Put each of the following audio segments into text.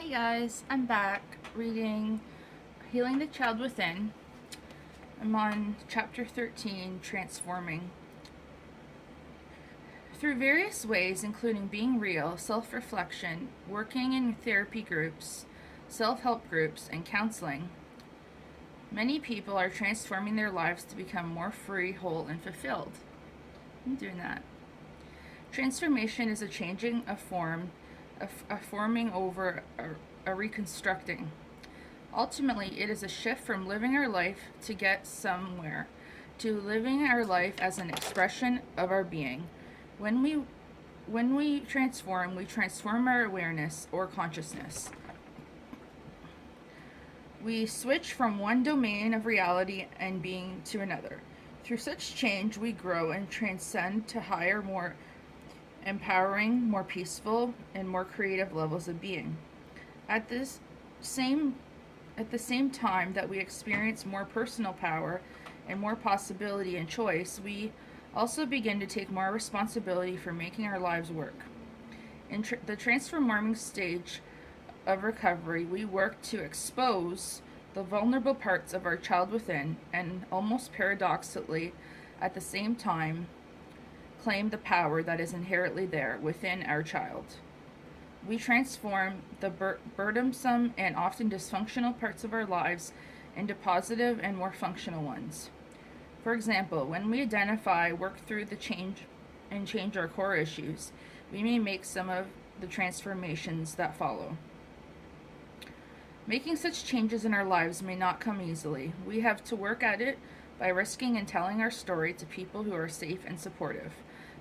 Hey guys, I'm back reading Healing the Child Within. I'm on chapter 13, Transforming. Through various ways, including being real, self reflection, working in therapy groups, self help groups, and counseling, many people are transforming their lives to become more free, whole, and fulfilled. I'm doing that. Transformation is a changing of form, a forming over, a reconstructing. Ultimately, it is a shift from living our life to get somewhere to living our life as an expression of our being. When we transform our awareness or consciousness. We switch from one domain of reality and being to another. Through such change, we grow and transcend to higher, more empowering, more peaceful, and more creative levels of being. At the same time that we experience more personal power and more possibility and choice, we also begin to take more responsibility for making our lives work. In the transforming stage of recovery, we work to expose the vulnerable parts of our child within and, almost paradoxically, at the same time, claim the power that is inherently there within our child. We transform the burdensome and often dysfunctional parts of our lives into positive and more functional ones. For example, when we identify, work through the change our core issues, we may make some of the transformations that follow. Making such changes in our lives may not come easily. We have to work at it by risking and telling our story to people who are safe and supportive.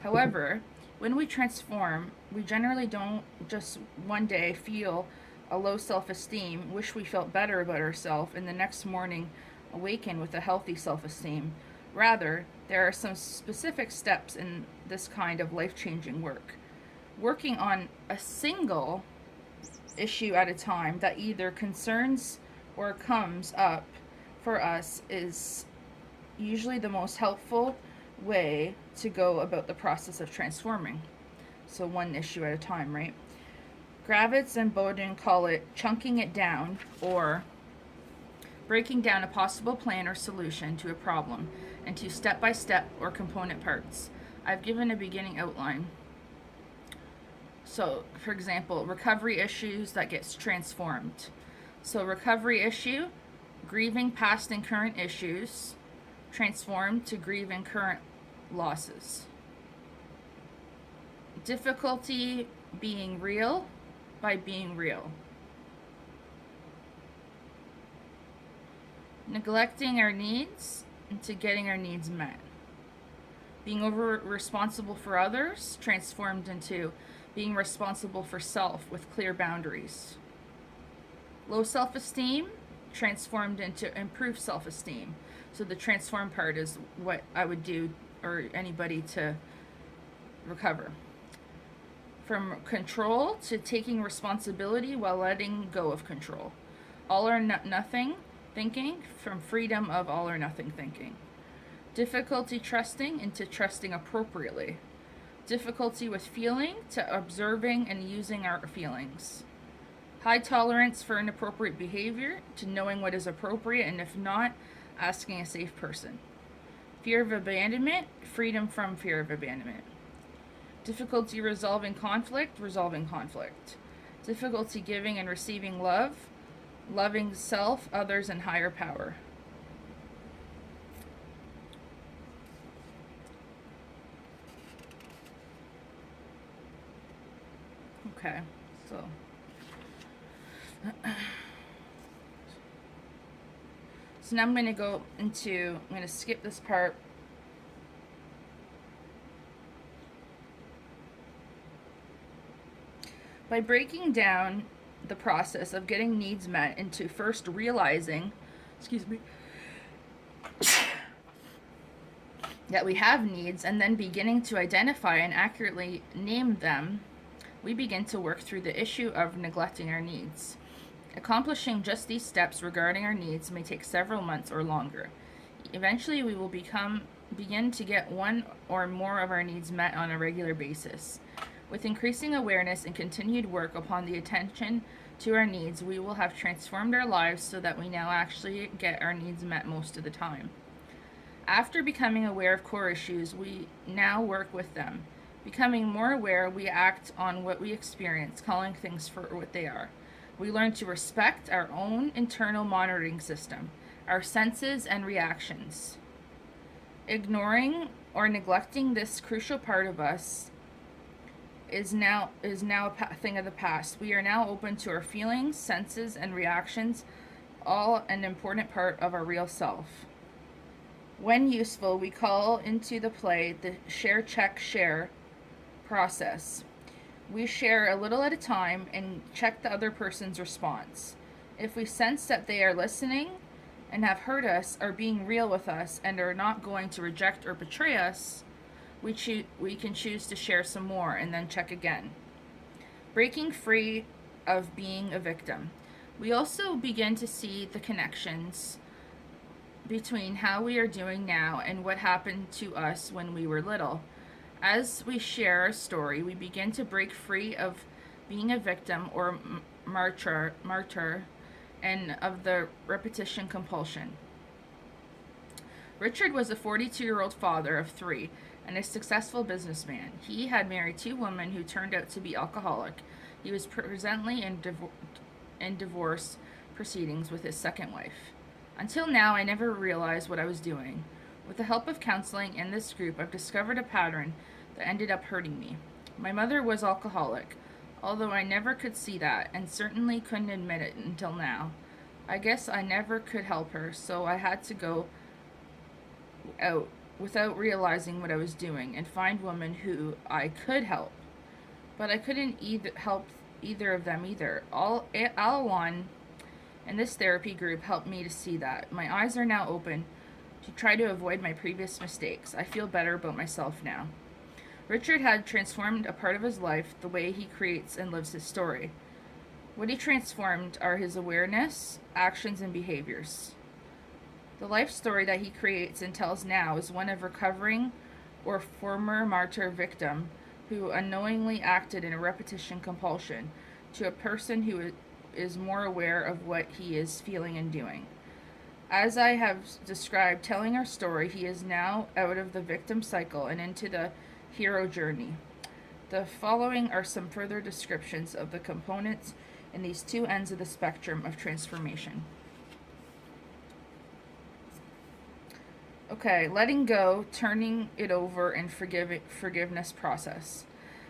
However, when we transform, we generally don't just one day feel a low self-esteem, wish we felt better about ourselves, and the next morning awaken with a healthy self-esteem. Rather, there are some specific steps in this kind of life-changing work. Working on a single issue at a time that either concerns or comes up for us is usually the most helpful way to go about the process of transforming. So one issue at a time, right? Gravitz and Bowden call it chunking it down, or breaking down a possible plan or solution to a problem into step-by-step or component parts. I've given a beginning outline. So, for example, recovery issues that gets transformed. So recovery issue, grieving past and current issues, transformed to grieving current losses. Difficulty being real by being real. Neglecting our needs into getting our needs met. Being over responsible for others, transformed into being responsible for self with clear boundaries. Low self-esteem, transformed into improved self-esteem. So the transform part is what I would do, or anybody, to recover. From control to taking responsibility while letting go of control. All or nothing thinking, from freedom of all or nothing thinking. Difficulty trusting into trusting appropriately. Difficulty with feeling to observing and using our feelings. High tolerance for inappropriate behavior to knowing what is appropriate, and if not, asking a safe person. Fear of abandonment, freedom from fear of abandonment. Difficulty resolving conflict. Difficulty giving and receiving love, loving self, others, and higher power. Okay, so now I'm going to skip this part. By breaking down the process of getting needs met into first realizing, that we have needs, and then beginning to identify and accurately name them, we begin to work through the issue of neglecting our needs. Accomplishing just these steps regarding our needs may take several months or longer. Eventually, we will begin to get one or more of our needs met on a regular basis. With increasing awareness and continued work upon the attention to our needs, we will have transformed our lives so that we now actually get our needs met most of the time. After becoming aware of core issues, we now work with them. Becoming more aware, we act on what we experience, calling things for what they are. We learn to respect our own internal monitoring system, our senses and reactions. Ignoring or neglecting this crucial part of us is now a thing of the past. We are now open to our feelings, senses, and reactions, all an important part of our real self. When useful, we call into the play the share, check, share process. We share a little at a time and check the other person's response. If we sense that they are listening and have heard us, are being real with us, and are not going to reject or betray us, we can choose to share some more and then check again. Breaking free of being a victim. We also begin to see the connections between how we are doing now and what happened to us when we were little. As we share our story, we begin to break free of being a victim or martyr and of the repetition compulsion. Richard was a 42-year-old father of 3 and a successful businessman. He had married 2 women who turned out to be alcoholic. He was presently in divorce proceedings with his second wife. Until now, I never realized what I was doing. With the help of counseling and this group, I've discovered a pattern that ended up hurting me. My mother was alcoholic, although I never could see that, and certainly couldn't admit it until now. I guess I never could help her, so I had to go out without realizing what I was doing and find women who I could help. But I couldn't help either of them either. Al-Anon and this therapy group helped me to see that. My eyes are now open to try to avoid my previous mistakes. I feel better about myself now. Richard had transformed a part of his life the way he creates and lives his story. What he transformed are his awareness, actions, and behaviors. The life story that he creates and tells now is one of recovering or former martyr victim who unknowingly acted in a repetition compulsion to a person who is more aware of what he is feeling and doing. As I have described, telling our story, he is now out of the victim cycle and into the hero journey. The following are some further descriptions of the components in these 2 ends of the spectrum of transformation. Okay, letting go, turning it over, and forgiveness process.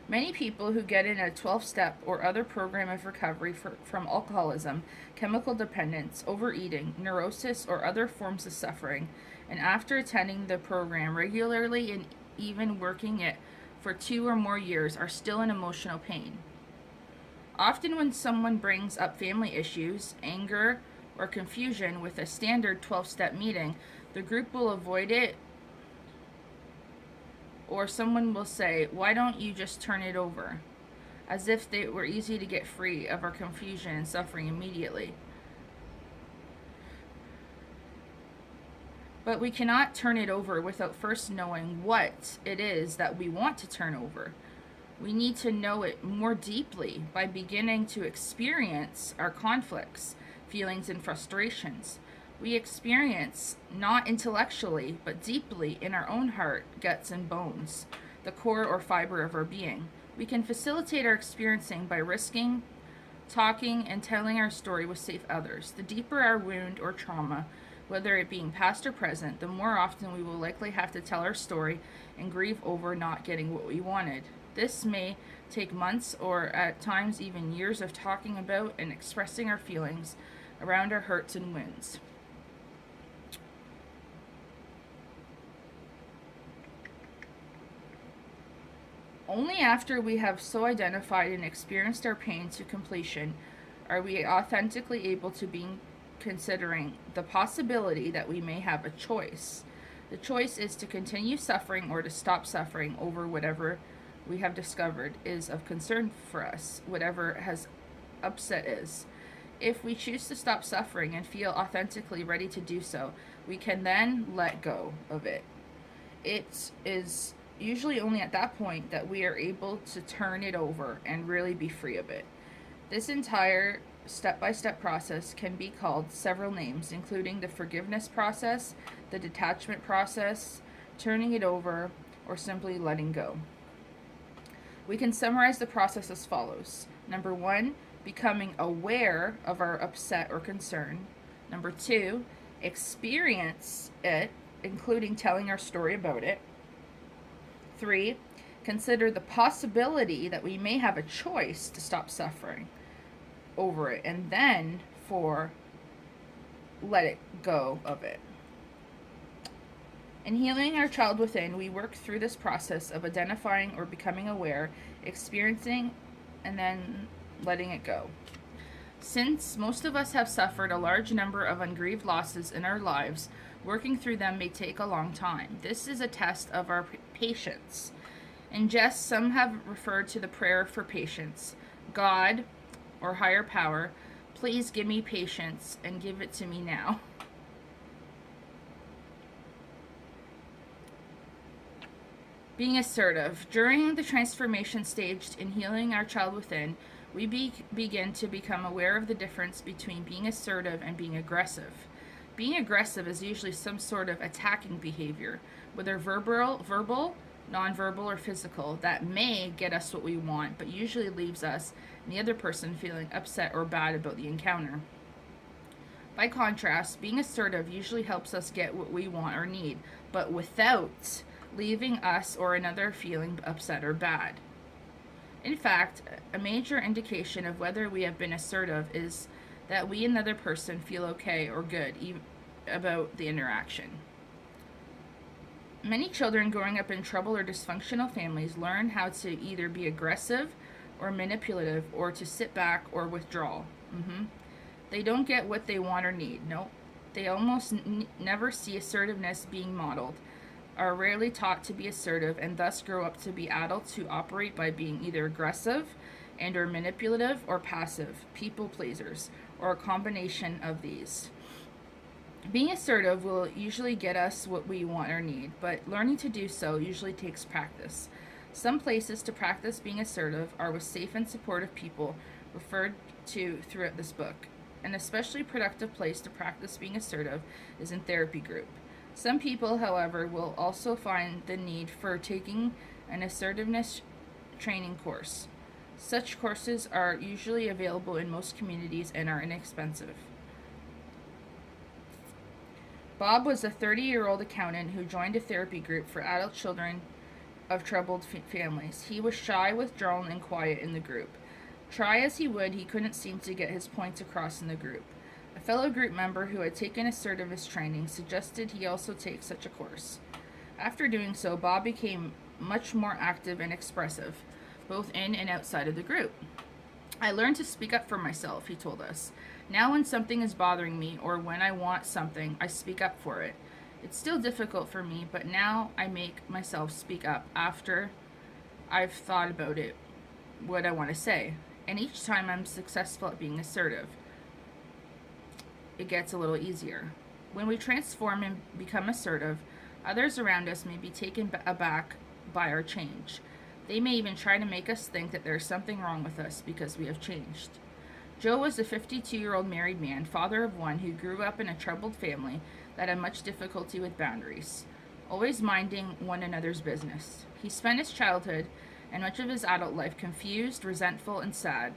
Many people who get in a 12-step or other program of recovery from alcoholism, chemical dependence, overeating, neurosis, or other forms of suffering, and after attending the program regularly and even working it for 2 or more years, are still in emotional pain. Often when someone brings up family issues, anger, or confusion with a standard 12-step meeting, the group will avoid it, or someone will say, "Why don't you just turn it over?" As if they were easy to get free of our confusion and suffering immediately. But we cannot turn it over without first knowing what it is that we want to turn over. We need to know it more deeply by beginning to experience our conflicts, feelings, and frustrations. We experience not intellectually, but deeply in our own heart, guts, and bones, the core or fiber of our being. We can facilitate our experiencing by risking, talking, and telling our story with safe others. The deeper our wound or trauma, whether it being past or present, the more often we will likely have to tell our story and grieve over not getting what we wanted. This may take months or at times even years of talking about and expressing our feelings around our hurts and wounds. Only after we have so identified and experienced our pain to completion are we authentically able to be considering the possibility that we may have a choice. The choice is to continue suffering or to stop suffering over whatever we have discovered is of concern for us, whatever has upset is. If we choose to stop suffering and feel authentically ready to do so, we can then let go of it. It is usually only at that point that we are able to turn it over and really be free of it. This entire step-by-step process can be called several names, including the forgiveness process, the detachment process, turning it over, or simply letting go. We can summarize the process as follows. Number 1, becoming aware of our upset or concern. Number 2, experience it, including telling our story about it. 3, consider the possibility that we may have a choice to stop suffering over it. And then 4, let it go of it. In healing our child within, we work through this process of identifying or becoming aware, experiencing, and then letting it go. Since most of us have suffered a large number of ungrieved losses in our lives, working through them may take a long time. This is a test of our patience. In jest, some have referred to the prayer for patience. God, or higher power, please give me patience and give it to me now. Being assertive. During the transformation stage in healing our child within, we begin to become aware of the difference between being assertive and being aggressive. Being aggressive is usually some sort of attacking behavior, whether verbal, nonverbal, or physical, that may get us what we want, but usually leaves us and the other person feeling upset or bad about the encounter. By contrast, being assertive usually helps us get what we want or need, but without leaving us or another feeling upset or bad. In fact, a major indication of whether we have been assertive is that we and the other person feel okay or good about the interaction. Many children growing up in trouble or dysfunctional families learn how to either be aggressive or manipulative, or to sit back or withdraw. They don't get what they want or need. Nope. They almost never see assertiveness being modeled, are rarely taught to be assertive, and thus grow up to be adults who operate by being either aggressive and or manipulative, or passive, people pleasers, or a combination of these. Being assertive will usually get us what we want or need, but learning to do so usually takes practice. Some places to practice being assertive are with safe and supportive people referred to throughout this book. An especially productive place to practice being assertive is in therapy group. Some people, however, will also find the need for taking an assertiveness training course. Such courses are usually available in most communities and are inexpensive. Bob was a 30-year-old accountant who joined a therapy group for adult children of troubled families. He was shy, withdrawn, and quiet in the group. Try as he would, he couldn't seem to get his points across in the group. A fellow group member who had taken assertiveness training suggested he also take such a course. After doing so, Bob became much more active and expressive, both in and outside of the group. I learned to speak up for myself, he told us. Now when something is bothering me or when I want something, I speak up for it. It's still difficult for me, but now I make myself speak up after I've thought about it, what I want to say. And each time I'm successful at being assertive, it gets a little easier. When we transform and become assertive, others around us may be taken aback by our change. They may even try to make us think that there's something wrong with us because we have changed. Joe was a 52-year-old married man, father of one, who grew up in a troubled family that had much difficulty with boundaries, always minding one another's business. He spent his childhood and much of his adult life confused, resentful, and sad.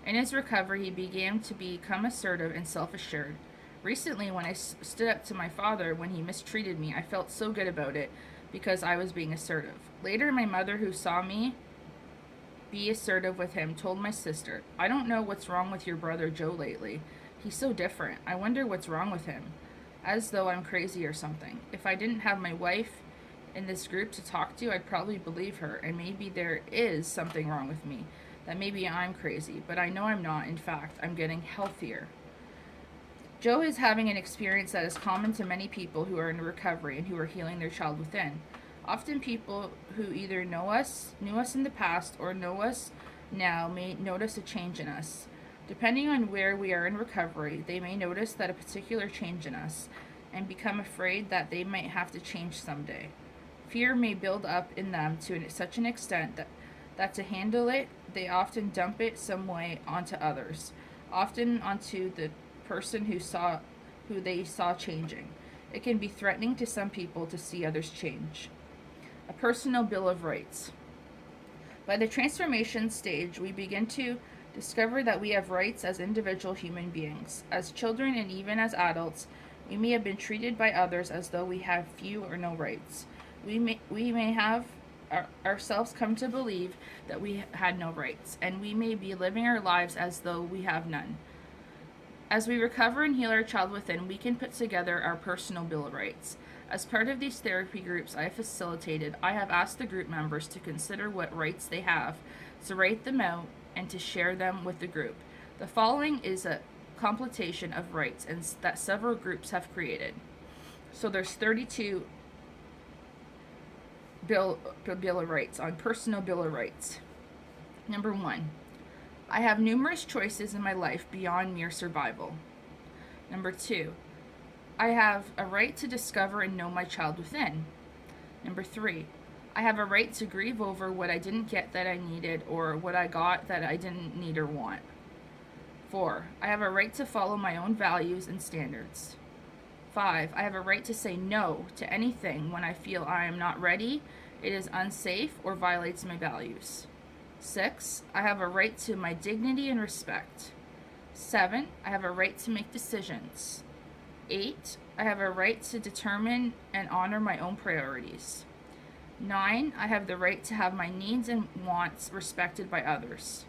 In his recovery, he began to become assertive and self-assured. Recently, when I stood up to my father when he mistreated me, I felt so good about it because I was being assertive. Later, my mother, who saw me be assertive with him, told my sister, "I don't know what's wrong with your brother Joe lately. He's so different. I wonder what's wrong with him. As though I'm crazy or something. If I didn't have my wife in this group to talk to, I'd probably believe her, and maybe there is something wrong with me. That maybe I'm crazy, but I know I'm not. In fact, I'm getting healthier." Joe is having an experience that is common to many people who are in recovery and who are healing their child within. Often people who either knew us in the past, or know us now may notice a change in us. Depending on where we are in recovery, they may notice that a particular change in us and become afraid that they might have to change someday. Fear may build up in them to such an extent that to handle it, they often dump it some way onto others, often onto the person who they saw changing. It can be threatening to some people to see others change. A personal bill of rights. By the transformation stage, we begin to discover that we have rights as individual human beings. As children and even as adults, we may have been treated by others as though we have few or no rights. We may have ourselves come to believe that we had no rights, and we may be living our lives as though we have none. As we recover and heal our child within, we can put together our personal bill of rights. As part of these therapy groups I have facilitated, I have asked the group members to consider what rights they have, to write them out, and to share them with the group. The following is a compilation of rights that several groups have created. So there's 32 bill of rights on personal bill of rights. Number 1, I have numerous choices in my life beyond mere survival. Number 2, I have a right to discover and know my child within. Number 3, I have a right to grieve over what I didn't get that I needed or what I got that I didn't need or want. 4, I have a right to follow my own values and standards. 5, I have a right to say no to anything when I feel I am not ready, it is unsafe, or violates my values. 6, I have a right to my dignity and respect. 7, I have a right to make decisions. 8, I have a right to determine and honor my own priorities. 9, I have the right to have my needs and wants respected by others.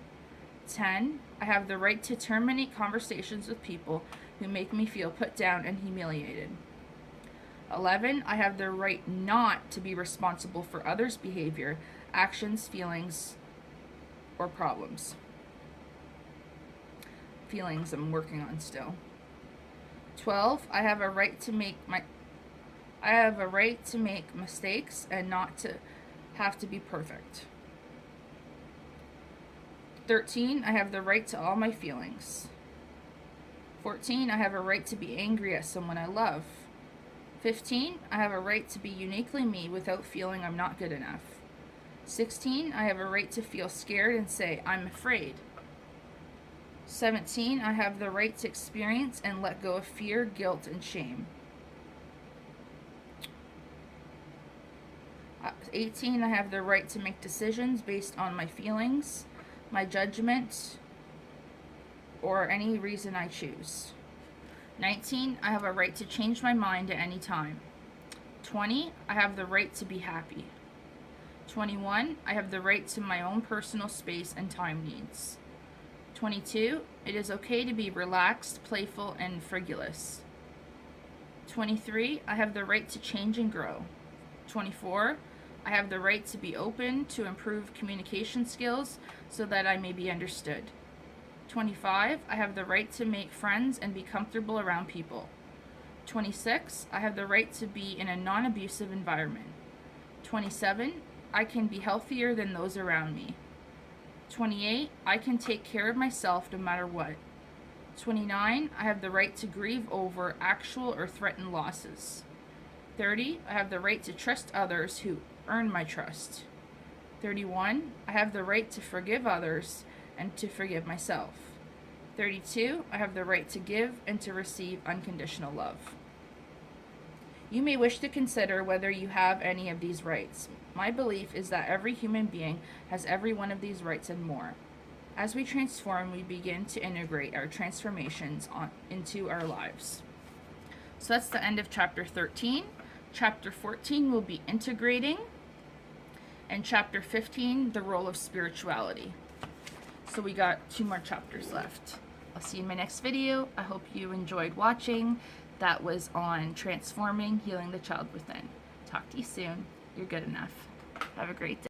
10, I have the right to terminate conversations with people who make me feel put down and humiliated. 11, I have the right not to be responsible for others' behavior, actions, feelings, or problems. Feelings I'm working on still. 12, I have a right to make mistakes and not to have to be perfect. 13, I have the right to all my feelings. 14, I have a right to be angry at someone I love. 15, I have a right to be uniquely me without feeling I'm not good enough. 16, I have a right to feel scared and say, I'm afraid. 17, I have the right to experience and let go of fear, guilt, and shame. 18, I have the right to make decisions based on my feelings, my judgment, or any reason I choose. 19, I have a right to change my mind at any time. 20, I have the right to be happy. 21, I have the right to my own personal space and time needs. 22, it is okay to be relaxed, playful, and frivolous. 23, I have the right to change and grow. 24, I have the right to be open to improve communication skills so that I may be understood. 25, I have the right to make friends and be comfortable around people. 26, I have the right to be in a non-abusive environment. 27, I can be healthier than those around me. 28, I can take care of myself no matter what. 29, I have the right to grieve over actual or threatened losses. 30, I have the right to trust others who earn my trust. 31, I have the right to forgive others and to forgive myself. 32, I have the right to give and to receive unconditional love. You may wish to consider whether you have any of these rights. My belief is that every human being has every one of these rights and more. As we transform, we begin to integrate our transformations into our lives. So that's the end of chapter 13. Chapter 14 will be integrating, and chapter 15, the role of spirituality. So we got 2 more chapters left. I'll see you in my next video. I hope you enjoyed watching. That was on transforming, healing the child within. Talk to you soon. You're good enough. Have a great day.